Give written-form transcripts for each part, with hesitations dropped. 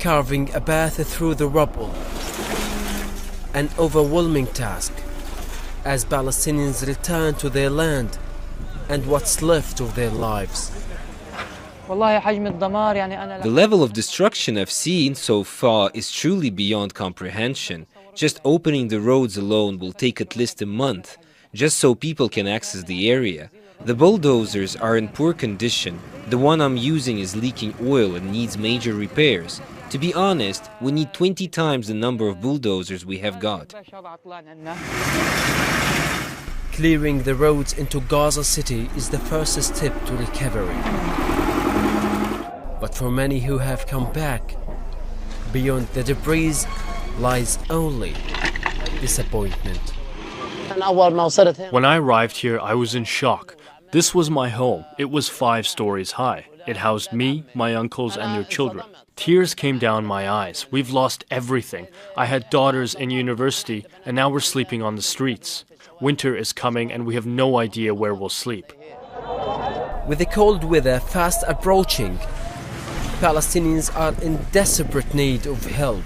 carving a path through the rubble. An overwhelming task as Palestinians return to their land and what's left of their lives. The level of destruction I've seen so far is truly beyond comprehension. Just opening the roads alone will take at least a month, just so people can access the area. The bulldozers are in poor condition. The one I'm using is leaking oil and needs major repairs. To be honest, we need 20 times the number of bulldozers we have got. Clearing the roads into Gaza City is the first step to recovery. But for many who have come back, beyond the debris lies only disappointment. When I arrived here, I was in shock. This was my home. It was 5 stories high. It housed me, my uncles, and their children. Tears came down my eyes. We've lost everything. I had daughters in university, and now we're sleeping on the streets. Winter is coming, and we have no idea where we'll sleep. With the cold weather fast approaching, Palestinians are in desperate need of help.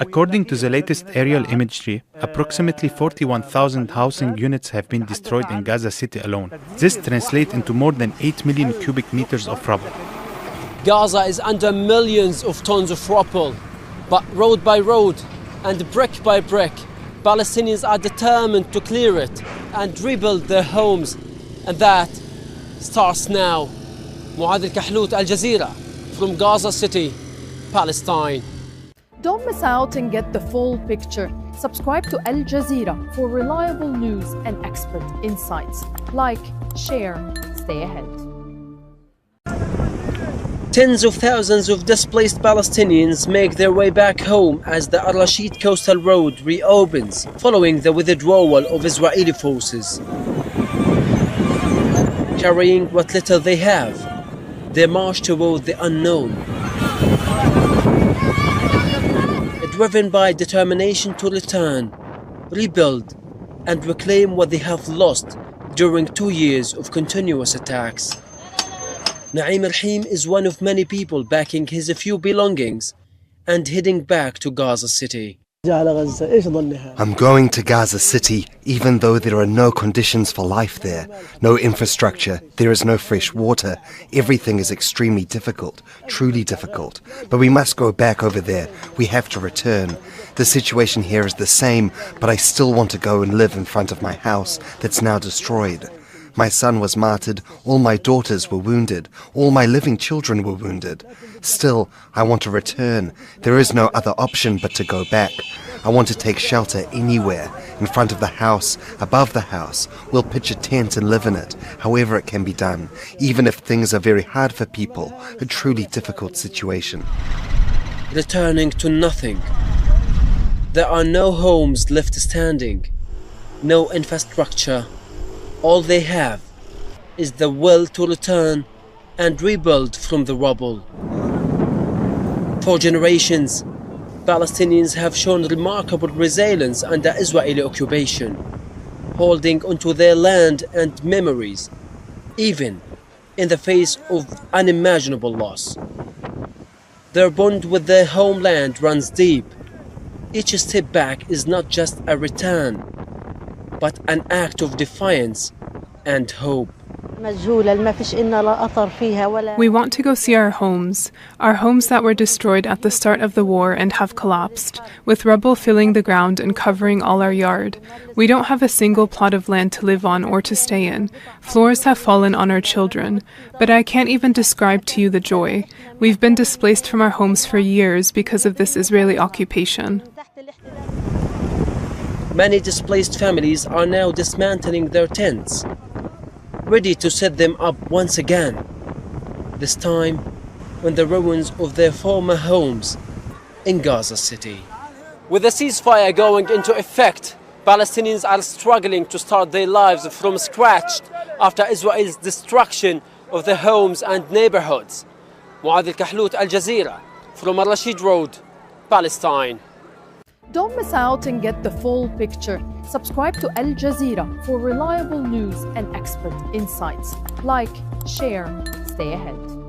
According to the latest aerial imagery, approximately 41,000 housing units have been destroyed in Gaza City alone. This translates into more than 8 million cubic meters of rubble. Gaza is under millions of tons of rubble, but road by road and brick by brick, Palestinians are determined to clear it and rebuild their homes, and that starts now. Muad al-Kahlout, Al Jazeera, from Gaza City, Palestine. Don't miss out and get the full picture. Subscribe to Al Jazeera for reliable news and expert insights. Like, share, stay ahead. Tens of thousands of displaced Palestinians make their way back home as the Al-Rashid coastal road reopens following the withdrawal of Israeli forces. Carrying what little they have, they march toward the unknown. Driven by determination to return, rebuild, and reclaim what they have lost during 2 years of continuous attacks. Naeem Rahim is one of many people packing his few belongings and heading back to Gaza City. I'm going to Gaza City, even though there are no conditions for life there, no infrastructure, there is no fresh water. Everything is extremely difficult, truly difficult. But we must go back over there. We have to return. The situation here is the same, but I still want to go and live in front of my house that's now destroyed. My son was martyred, all my daughters were wounded, all my living children were wounded. Still, I want to return. There is no other option but to go back. I want to take shelter anywhere, in front of the house, above the house. We'll pitch a tent and live in it, however it can be done, even if things are very hard for people, a truly difficult situation. Returning to nothing. There are no homes left standing, no infrastructure. All they have is the will to return and rebuild from the rubble. For generations, Palestinians have shown remarkable resilience under Israeli occupation, holding onto their land and memories, even in the face of unimaginable loss. Their bond with their homeland runs deep. Each step back is not just a return, but an act of defiance and hope. We want to go see our homes that were destroyed at the start of the war and have collapsed, with rubble filling the ground and covering all our yard. We don't have a single plot of land to live on or to stay in. Floors have fallen on our children, but I can't even describe to you the joy. We've been displaced from our homes for years because of this Israeli occupation. Many displaced families are now dismantling their tents, ready to set them up once again, this time on the ruins of their former homes in Gaza City. With the ceasefire going into effect, Palestinians are struggling to start their lives from scratch after Israel's destruction of their homes and neighborhoods. Muad al-Kahlout, Al Jazeera, from Al-Rashid Road, Palestine. Don't miss out and get the full picture. Subscribe to Al Jazeera for reliable news and expert insights. Like, share, stay ahead.